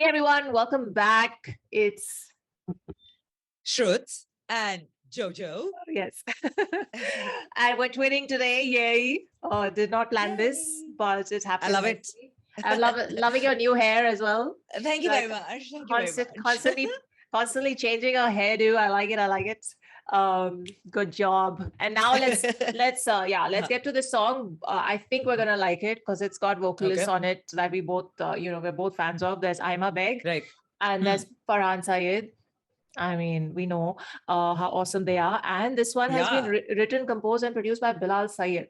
Hey everyone, welcome back. It's Shruts and Jojo. yes. And we're twinning today. Yay. Did not plan this, Yay. but it happened. I love it. I love it. Loving your new hair as well. Thank you Like, very much. Thank you very much. Constantly changing our hairdo. I like it. I like it. Good job. And now let's get to the song. I think we're gonna like it because it's got vocalists Okay. on it that we both we're both fans of. There's Aima Baig Right. and there's Farhaan Saeed. I mean, we know how awesome they are. And this one has been written, composed, and produced by Bilal Saeed,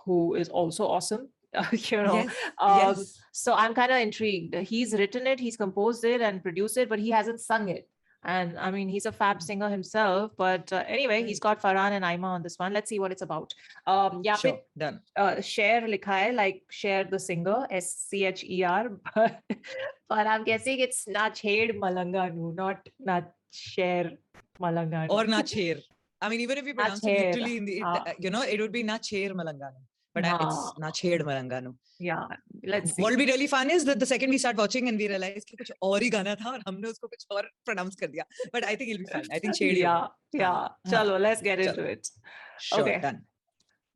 who is also awesome. Yes. So I'm kind of intrigued. He's written it, he's composed it and produced it, but he hasn't sung it. And I mean, he's a fab singer himself. But anyway, he's got Farhan and Aima on this one. Let's see what it's about. Sure. Done. Cher likha hai, like Cher the singer, SCHER. But I'm guessing it's Na Cher Malangaan Nu, not Na Cher Malangaan Nu. Or Na Cher. I mean, even if you pronounce it literally in the, it would be Na Cher Malangaan Nu. But it's Na Cher Malangaan Nu. Yeah, let's see. What will be really fun is that the second we start watching and we realize कि कुछ और ही गाना था और हमने उसको कुछ और pronounce कर दिया. But I think it'll be fun. I think Cher. Yeah. Chalo, let's get into it. Sure, okay. Done.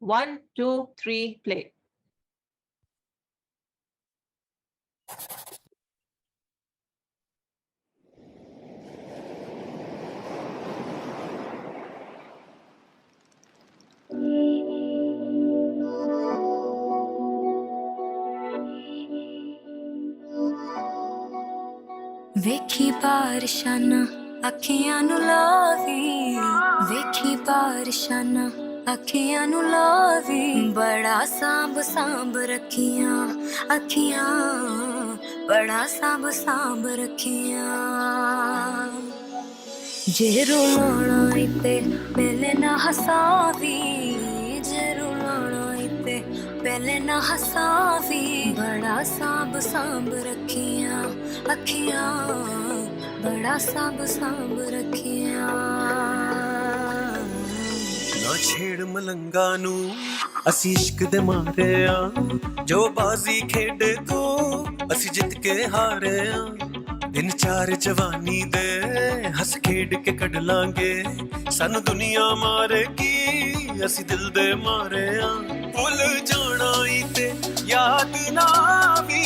1, 2, 3, play. ਵੇਖੀ ਬਾਰਿਸ਼ਾਂ ਅੱਖੀਆਂ ਨੂੰ ਲਾਵੀ ਵੇਖੀ ਬਾਰਿਸ਼ਾਂ ਅੱਖੀਆਂ ਨੂੰ ਲਾਵੀ ਬੜਾ ਸਾਂਭ ਰੱਖੀਆਂ ਅੱਖੀਆਂ ਬੜਾ ਸਾਂਭ ਰੱਖੀਆਂ ਜੇ ਰੋਣਾ ਇਤੇ ਪਹਿਲੇ ਨਾ ਹਸਾਵੀ ਜੇ ਰੋਣਾ ਇਤੇ ਪਹਿਲੇ ਨਾ ਹਸਾਵੀ ਬੜਾ ਸਾਂਭ ਰੱਖੀਆਂ ਅੱਖੀਆਂ ਬੜਾ ਸਾਂਭ ਰੱਖੀਆਂ ਨਾ ਛੇੜ ਮਲੰਗਾ ਨੂੰ ਅਸੀਂ ਇਸ਼ਕ ਦੇ ਮਾਰੇ ਆ ਜੋ ਬਾਜ਼ੀ ਖੇਡੇ ਤੂੰ ਅਸੀਂ ਜਿੱਤ ਕੇ ਹਾਰੇ ਆ ਦਿਨ ਚਾਰ ਜਵਾਨੀ ਦੇ ਹੱਸ ਖੇਡ ਕੇ ਕੱਢ ਲਾਂਗੇ ਸਾਨੂੰ ਦੁਨੀਆ ਮਾਰੇਗੀ ਅਸੀਂ ਦਿਲ ਦੇ ਮਾਰੇ ਆ ਭੁੱਲ ਜਾਣਾ ਈ ਤੇ ਯਾਦ ਨਾ ਵੀ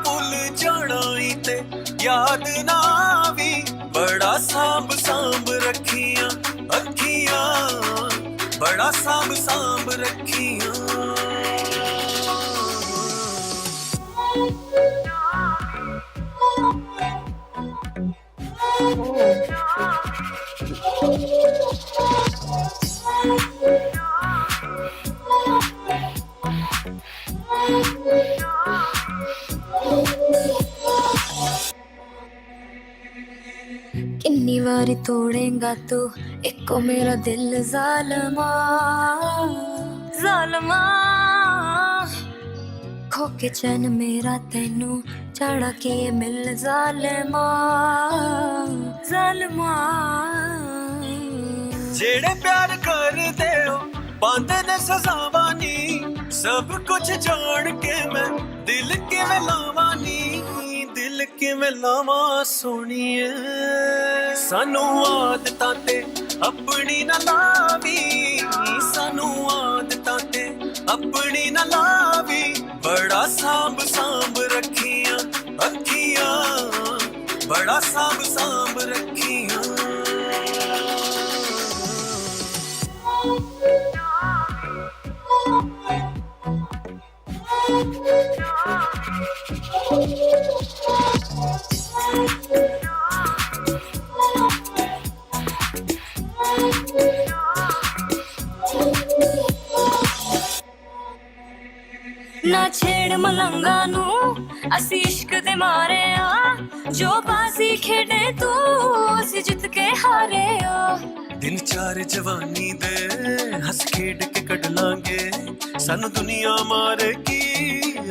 ਭੁੱਲ ਜਾਣਾ ਈ ਤੇ ਯਾਦ ਨਾ ਵੀ ਬੜਾ ਸਾਂਭ ਰੱਖੀਆਂ ਅੱਖੀਆਂ ਬੜਾ ਸਾਂਭ ਰੱਖੀਆਂ ਕਿੰਨੀ ਵਾਰੀ ਤੋੜੇਂਗਾ ਤੂੰ ਇੱਕੋ ਮੇਰਾ ਦਿਲ ਜ਼ਾਲਮਾ ਖੋ ਕੇ ਚੈਨ ਮੇਰਾ ਤੈਨੂੰ ਚੜਾ ਕੇ ਮਿਲ ਜ਼ਾਲਮਾ ਜਿਹੜੇ ਪਿਆਰ ਕਰਦੇ ਹੋ ਪਾਉਂਦੇ ਨੇ ਸਜ਼ਾਵਾਂ ਨੀ ਸਭ ਕੁਝ ਜਾਣ ਕੇ ਮੈਂ ਦਿਲ ਕਿਵੇਂ ਲਾਵਾਂ ਨੀ ਦਿਲ ਕਿਵੇਂ ਲਾਵਾਂ ਸੋਹਣੀਏ ਸਾਨੂੰ ਆਦਤਾਂ ਤੇ ਆਪਣੀ ਨਾ ਲਾਵੀ ਸਾਨੂੰ ਆਦਤਾਂ ਤੇ ਆਪਣੀ ਨਾ ਲਾਵੀ ਬੜਾ ਸਾਂਭ ਰੱਖੀਆਂ ਅੱਖੀਆਂ ਬੜਾ ਸਾਂਭ ਰੱਖੀਆਂ ਨਾ ਛੇੜ ਮਲੰਗਾ ਨੂੰ ਅਸੀਂ ਇਸ਼ਕ ਦੇ ਮਾਰੇ ਆ ਜੋ ਬਾਜ਼ੀ ਖੇਡੇ ਤੂੰ ਅਸੀਂ ਜਿੱਤ ਕੇ ਹਾਰੇ ਆ ਦਿਨ ਚਾਰ ਜਵਾਨੀ ਦੇ ਹੱਸ ਖੇਡ ਕੇ ਕੱਢ ਲਾਂਗੇ ਸਾਨੂੰ ਦੁਨੀਆ ਮਾਰੇਗੀ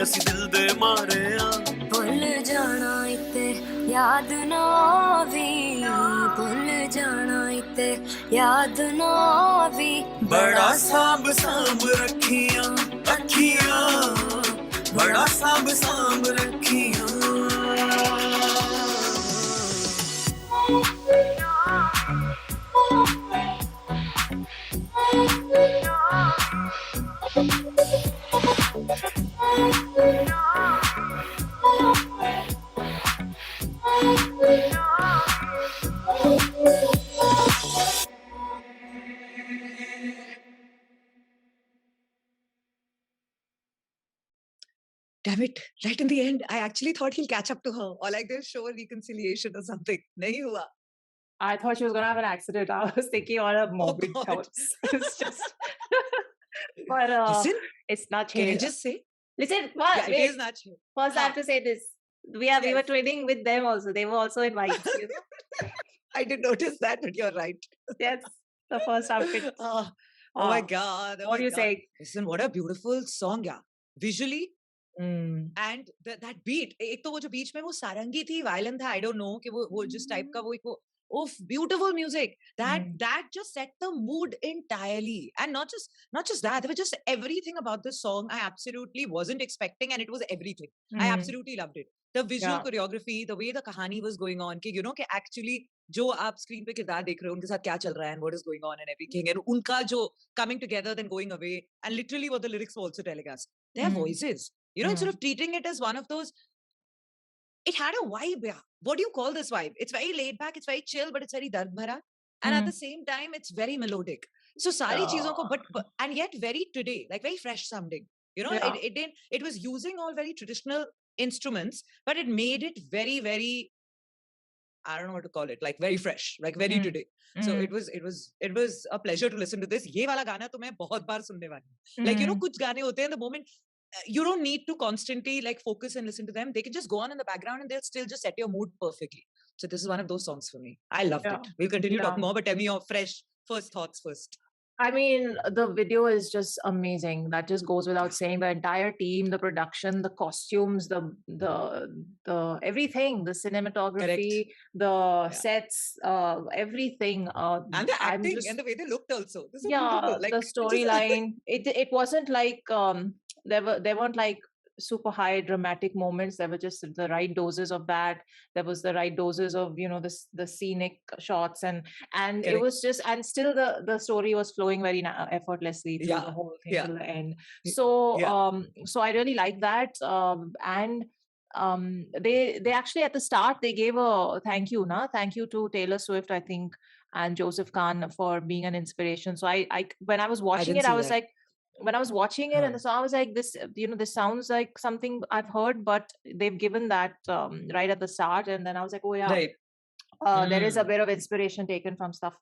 ਅਸੀਂ ਦਿਲ ਦੇ ਮਾਰੇ ਆ ਭੁੱਲ ਜਾਣਾ ਇਤੇ ਯਾਦ ਨਾ ਆਵੀ ਭੁੱਲ ਜਾਣਾ ਇਤੇ ਯਾਦ ਨਾ ਆਵੀ ਬੜਾ ਸਾਂਭ ਰੱਖੀਆਂ ਅੱਖੀਆਂ ਬੜਾ ਸਾਂਭ ਰੱਖੀਆਂ damn it, right in the end, I actually thought he'll catch up to her or like they'll show a reconciliation or something. Nahi hua. I thought she was gonna have an accident. I was thinking all her morbid God. thoughts. It's just, but Listen, it's not can I changed. just say? Listen, Yeah, wait. it is not true. First, I have to say this. We were Yes. twinning with them also. They were also in white. You know? I did notice that, but you're right. Yes, the first outfit. Oh my God. Oh What my do you God. say? Listen, what a beautiful song, yeah. Visually, Mm. and that beat. एक तो वो जो बीच में वो सारंगी थी, violin था, I don't know कि वो जिस type का वो एक वो beautiful music that just set the mood entirely. And not just that, there was just everything about this song I absolutely wasn't expecting, and it was everything. I absolutely loved it. The visual choreography, the way the kahani was going on, कि you know कि actually जो आप screen पे किरदार देख रहे हो उनके साथ क्या चल रहा है and what is going on and everything, and उनका जो coming together then going away, and literally what the lyrics were also telling us, their voices, you know, instead of treating it as one of those, it had a vibe. Yeah, what do you call this vibe? It's very laid back, it's very chill, but it's very dard bhara, and at the same time it's very melodic. So sari cheezon ko, but and yet very today, like very fresh sounding. You know, it was using all very traditional instruments, but it made it very, very, I don't know what to call it, like very fresh, like very today. So it was a pleasure to listen to this. ये वाला गाना तो मैं बहुत बार सुनने वाली हूँ. Like, you know, कुछ गाने होते हैं, the moment you don't need to constantly like focus and listen to them. They can just go on in the background and they'll still just set your mood perfectly. So this is one of those songs for me. I loved it. We'll continue talking more, but tell me your fresh first thoughts first. I mean, the video is just amazing. That just goes without saying. The entire team, the production, the costumes, the everything, the cinematography, the sets, everything. And the acting and the way they looked also. This is Yeah, beautiful. Like, the storyline. It wasn't like there weren't like super high dramatic moments. There were just the right doses of that. There was the right doses of, you know, the scenic shots, and it was just, and still the story was flowing very effortlessly through the whole thing till the end. So so I really like that. And they actually at the start they gave a thank you to Taylor Swift, I think, and Joseph Kahn for being an inspiration. So I when I was watching it, I was like, when I was watching it and the song, I was like, this, you know, this sounds like something I've heard, but they've given that right at the start. And then I was like, oh yeah, there is a bit of inspiration taken from stuff,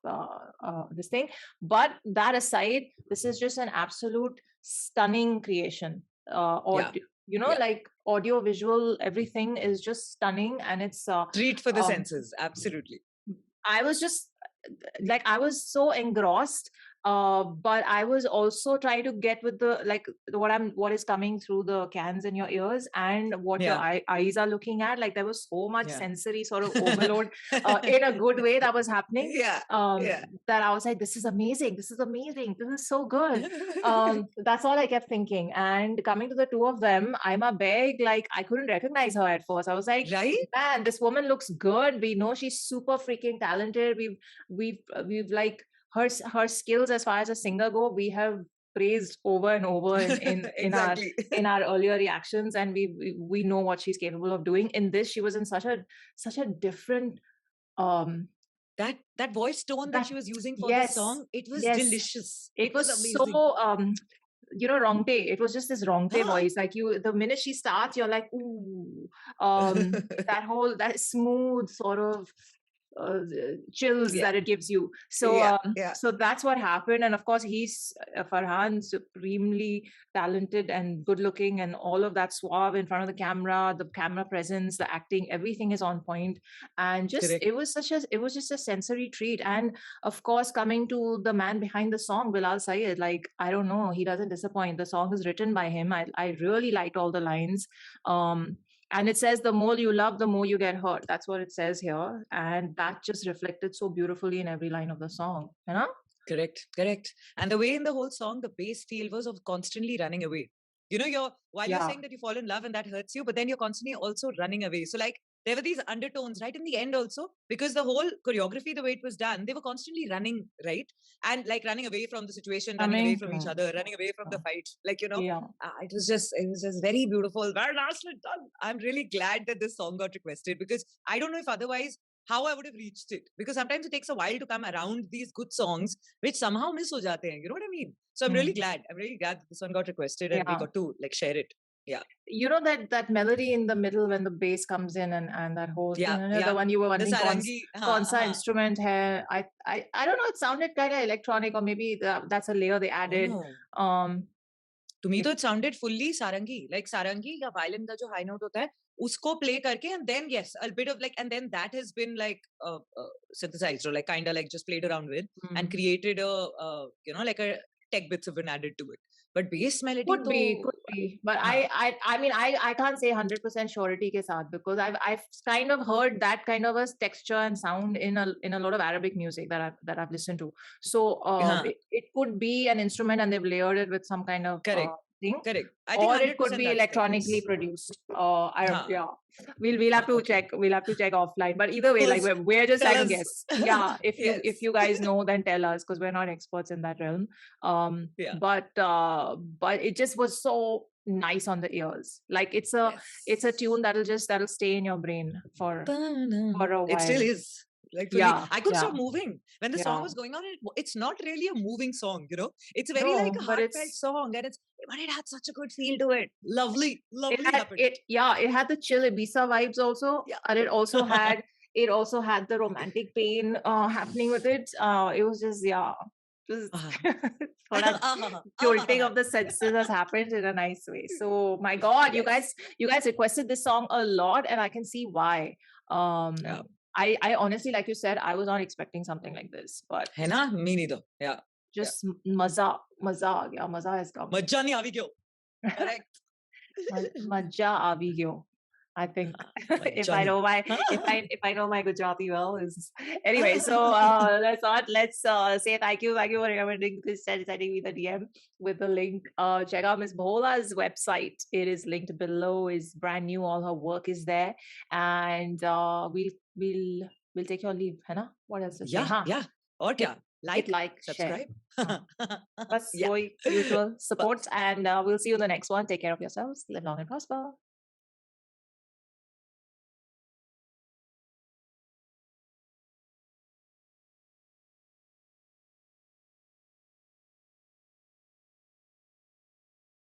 this thing. But that aside, this is just an absolute stunning creation. You know, like audio, visual, everything is just stunning. And it's treat for the senses. Absolutely. I was just like, I was so engrossed. But I was also trying to get with the like what is coming through the cans in your ears and what your eyes are looking at. Like there was so much sensory sort of overload in a good way that was happening. That I was like, this is amazing. This is amazing. This is so good. That's all I kept thinking. And coming to the two of them, Aima Baig, like I couldn't recognize her at first. I was like, man, this woman looks good. We know she's super freaking talented. We've like her skills as far as a singer go, we have praised over and over in our earlier reactions, and we know what she's capable of doing. In this, she was in such a different that voice tone that she was using for the song. It was delicious. It was amazing. So you know, Rongte. It was just this Rongte voice. Like the minute she starts, you're like, ooh, that smooth sort of chills that it gives you. So so that's what happened. And of course he's Farhan, supremely talented and good looking, and all of that suave in front of the camera presence, the acting, everything is on point. And just it was just a sensory treat. And of course, coming to the man behind the song, Bilal Saeed, like I don't know, he doesn't disappoint. The song is written by him. I really liked all the lines. And it says, the more you love, the more you get hurt. That's what it says here. And that just reflected so beautifully in every line of the song. You know? Correct. And the way in the whole song, the bass feel was of constantly running away. You know, you're saying that you fall in love and that hurts you, but then you're constantly also running away. So like, there were these undertones right in the end also, because the whole choreography, the way it was done, they were constantly running, right? And like running away from the situation, running away from each other, running away from the fight. Like, you know, it was just very beautiful. Very nicely done. I'm really glad that this song got requested, because I don't know if otherwise how I would have reached it, because sometimes it takes a while to come around these good songs, which somehow miss ho jate hain. You know what I mean? So I'm really glad. I'm really glad that this one got requested and we got to like share it. Yeah. You know that melody in the middle when the bass comes in and that whole the one you were The wondering sarangi. kaun sa instrument hai. I don't know, it sounded kind of electronic, or maybe that's a layer they added. No. To me, it sounded fully sarangi, like sarangi या violin का जो high note होता है, उसको play करके, and then yes, a bit of like, and then that has been like synthesized, or like kind of like just played around with and created a like a tech bits have been added to it. But bass melody could be. But I mean I can't say 100% surety ke saath, because I've kind of heard that kind of a texture and sound in a lot of Arabic music that I've listened to. So it could be an instrument and they've layered it with some kind of thing. Correct. I think or it could be electronically produced. Yeah. We'll have to check. We'll have to check offline. But either way, like we're just second guess. Yeah. If you guys know, then tell us, because we're not experts in that realm. But it just was so nice on the ears. Like it's a tune that'll stay in your brain for a while. It still is. Like I could stop moving when the song was going on. It's not really a moving song, It's very like a heartfelt song, and but it had such a good feel to it. Lovely. It had the chill Ibiza vibes also, and it also had the romantic pain happening with it. It was just jolting of the senses has happened in a nice way. So my God, you guys requested this song a lot, and I can see why. I honestly, like you said, I was not expecting something like this, but है ना? Me neither. Yeah. Just maza has come. Majja nahi aavi kyo. Correct. Majja aavi kyo. I think if I know my Gujarati well is anyway. So let's say thank you for recommending this, sending me the DM with the link. Check out Miss Bhola's website. It is linked below. Is brand new. All her work is there, and we'll take your leave, है ना? What else? Yeah. Or kya? Like, subscribe. That's usual support, and we'll see you in the next one. Take care of yourselves. Live long and prosper.